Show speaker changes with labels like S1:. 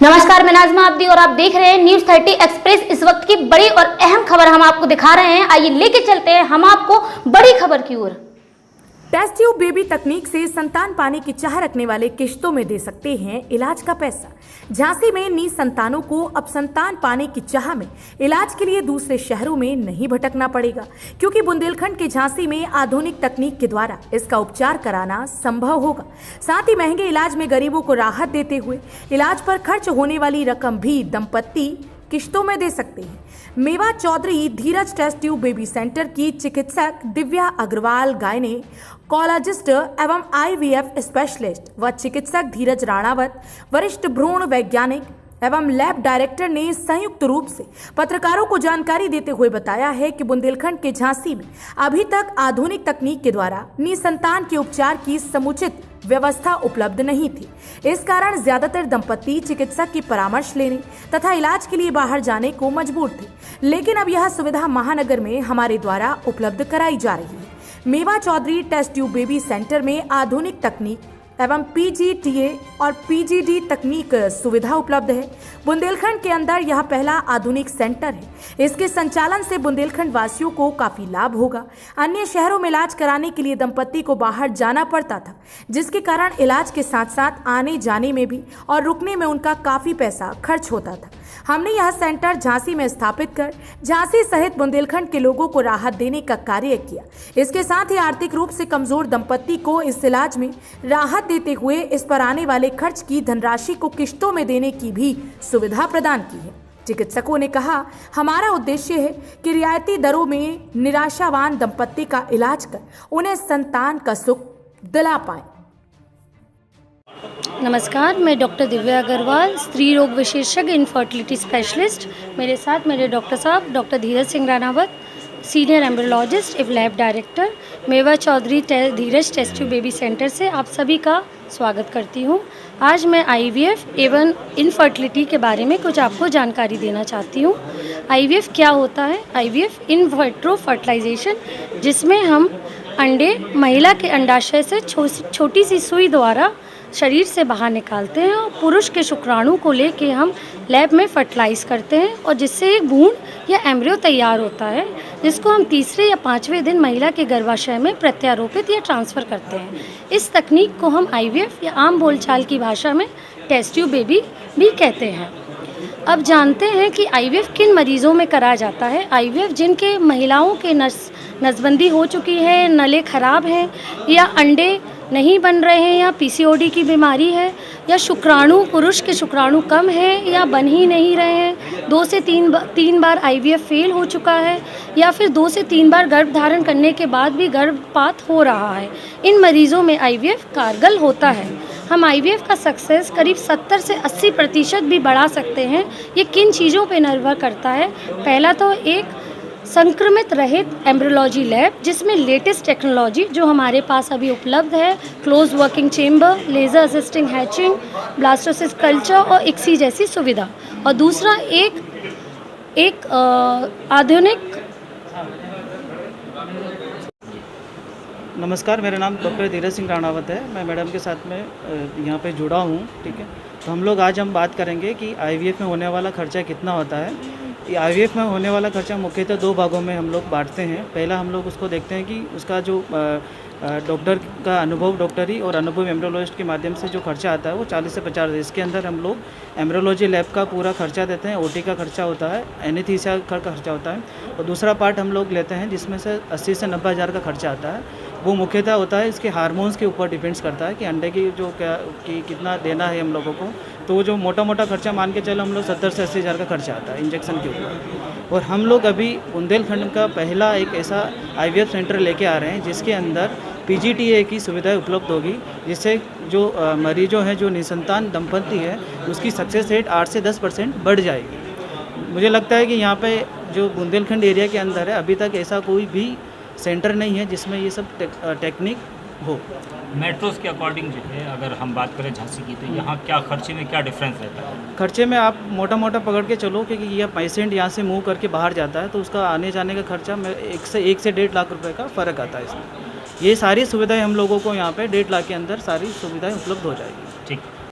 S1: नमस्कार, मैं नाज़मा आब्दी और आप देख रहे हैं न्यूज़ 30 एक्सप्रेस। इस वक्त की बड़ी और अहम खबर हम आपको दिखा रहे हैं। आइए लेके चलते हैं हम आपको बड़ी खबर की ओर।
S2: टेस्ट ट्यूब बेबी तकनीक से संतान पाने की चाह रखने वाले किश्तों में दे सकते हैं इलाज का पैसा। झांसी में निसंतानों को अब संतान पाने की चाह में इलाज के लिए दूसरे शहरों में नहीं भटकना पड़ेगा, क्योंकि बुंदेलखंड के झांसी में आधुनिक तकनीक के द्वारा इसका उपचार कराना संभव होगा। साथ ही महंगे इलाज में गरीबों को राहत देते हुए इलाज पर खर्च होने वाली रकम भी दंपत्ति किश्तों में दे सकते हैं। मेवा चौधरी धीरज टेस्ट ट्यूब बेबी सेंटर की चिकित्सक दिव्या अग्रवाल, गायनेकोलॉजिस्ट एवं IVF स्पेशलिस्ट व चिकित्सक धीरज राणावत, वरिष्ठ भ्रूण वैज्ञानिक एवं लैब डायरेक्टर ने संयुक्त रूप से पत्रकारों को जानकारी देते हुए बताया है कि बुंदेलखंड के झांसी में अभी तक आधुनिक तकनीक के द्वारा निसंतान के उपचार की समुचित व्यवस्था उपलब्ध नहीं थी। इस कारण ज्यादातर दंपत्ति चिकित्सक की परामर्श लेने तथा इलाज के लिए बाहर जाने को मजबूर थे, लेकिन अब यह सुविधा महानगर में हमारे द्वारा उपलब्ध कराई जा रही है। Mewa Chaudhary test tube baby centre में आधुनिक तकनीक एवं PGTA और PGD तकनीक सुविधा उपलब्ध है। बुंदेलखंड के अंदर यह पहला आधुनिक सेंटर है। इसके संचालन से बुंदेलखंड वासियों को काफी लाभ होगा। अन्य शहरों में इलाज कराने के लिए दंपत्ति को बाहर जाना पड़ता था, जिसके कारण इलाज के साथ साथ आने जाने में भी और रुकने में उनका काफी पैसा खर्च होता था। हमने यह सेंटर झांसी में स्थापित कर झांसी सहित बुंदेलखंड के लोगों को राहत देने का कार्य किया। इसके साथ ही आर्थिक रूप से कमजोर दंपत्ति को इस इलाज में राहत देते हुए इस पर आने वाले खर्च की धनराशि को किश्तों में देने की भी सुविधा प्रदान की है। चिकित्सकों ने कहा, हमारा उद्देश्य है कि रियायती दरों में निराशावान दंपत्ति का इलाज कर उन्हें संतान का सुख दिला पाए।
S3: नमस्कार, मैं डॉक्टर दिव्या अग्रवाल, स्त्री रोग विशेषज्ञ इनफर्टिलिटी स्पेशलिस्ट। मेरे साथ मेरे डॉक्टर साहब doctor Dheeraj Singh Ranawat, senior embryologist एवं लैब डायरेक्टर, मेवा चौधरी धीरज टेस्ट ट्यूब बेबी सेंटर से आप सभी का स्वागत करती हूँ। आज मैं IVF एवं इनफर्टिलिटी के बारे में कुछ आपको जानकारी देना चाहती हूँ। IVF क्या होता है? IVF इन विट्रो फर्टिलाइजेशन, जिसमें हम अंडे महिला के अंडाशय से छोटी सी सुई द्वारा शरीर से बाहर निकालते हैं और पुरुष के शुक्राणु को लेके हम लैब में फर्टिलाइज करते हैं और जिससे एक भ्रूण या एम्ब्रियो तैयार होता है, जिसको हम तीसरे या 5वें दिन महिला के गर्भाशय में प्रत्यारोपित या ट्रांसफ़र करते हैं। इस तकनीक को हम IVF या आम बोलचाल की भाषा में टेस्ट ट्यूब बेबी भी कहते हैं। अब जानते हैं कि IVF किन मरीज़ों में करा जाता है। IVF जिनके महिलाओं के नसबंदी हो चुकी है, नलें खराब हैं या अंडे नहीं बन रहे हैं या PCOD की बीमारी है या शुक्राणु पुरुष के शुक्राणु कम है या बन ही नहीं रहे हैं, 2 से 3 बार IVF फेल हो चुका है या फिर 2 से 3 बार गर्भ धारण करने के बाद भी गर्भपात हो रहा है, इन मरीज़ों में IVF कारगर होता है। हम IVF का सक्सेस करीब 70 से 80% भी बढ़ा सकते हैं। ये किन चीज़ों पे निर्भर करता है? पहला तो एक संक्रमित रहित एम्ब्रियोलॉजी लैब, जिसमें लेटेस्ट टेक्नोलॉजी जो हमारे पास अभी उपलब्ध है, close working chamber, laser assisting hatching, blastocyst culture और ICSI जैसी सुविधा। और दूसरा एक आधुनिक।
S4: नमस्कार, मेरा नाम डॉक्टर धीरज सिंह राणावत है। मैं मैडम के साथ में यहाँ पे जुड़ा हूँ। ठीक है, तो हम बात करेंगे कि IVF में होने वाला खर्चा कितना होता है। IVF में होने वाला खर्चा मुख्यतः 2 भागों में हम लोग बांटते हैं। पहला हम लोग उसको देखते हैं कि उसका जो डॉक्टर का अनुभव, डॉक्टरी और अनुभव एम्ब्रियोलॉजिस्ट के माध्यम से जो खर्चा आता है वो 40 से 50। इसके अंदर हम लोग एम्ब्रियोलॉजी लैब का पूरा खर्चा देते हैं, OT का खर्चा होता है, एनेस्थीसिया का खर्चा होता है, और दूसरा पार्ट हम लोग लेते हैं जिसमें से 80 से 90 हज़ार का खर्चा आता है। वो मुख्यतः होता है इसके हार्मोन्स के ऊपर डिपेंड्स करता है कि अंडे की जो कितना देना है हम लोगों को। तो वो जो मोटा खर्चा मान के चलो हम लोग 70 से 80 हज़ार का खर्चा आता है इंजेक्शन के ऊपर। और हम लोग अभी बुंदेलखंड का पहला एक ऐसा IVF सेंटर लेके आ रहे हैं जिसके अंदर PGTA की सुविधाएं उपलब्ध होगी, जिससे जो मरीजों हैं, जो निसंतान दंपत्ति है, उसकी सक्सेस रेट 8 से 10% बढ़ जाएगी। मुझे लगता है कि यहाँ पे जो बुंदेलखंड एरिया के अंदर है, अभी तक ऐसा कोई भी सेंटर नहीं है जिसमें ये सब टेक्निक हो।
S5: मेट्रोस के अकॉर्डिंग जो है, अगर हम बात करें झांसी की, तो यहाँ क्या खर्चे में क्या डिफरेंस रहता है?
S4: खर्चे में आप मोटा पकड़ के चलो, क्योंकि यह पेशेंट यहाँ से मूव करके बाहर जाता है तो उसका आने जाने का खर्चा में 1 से 1.5 लाख रुपए का फ़र्क आता है इसमें। ये सारी सुविधाएं हम लोगों को यहाँ पे 1.5 लाख के अंदर सारी सुविधाएं उपलब्ध हो जाएगी।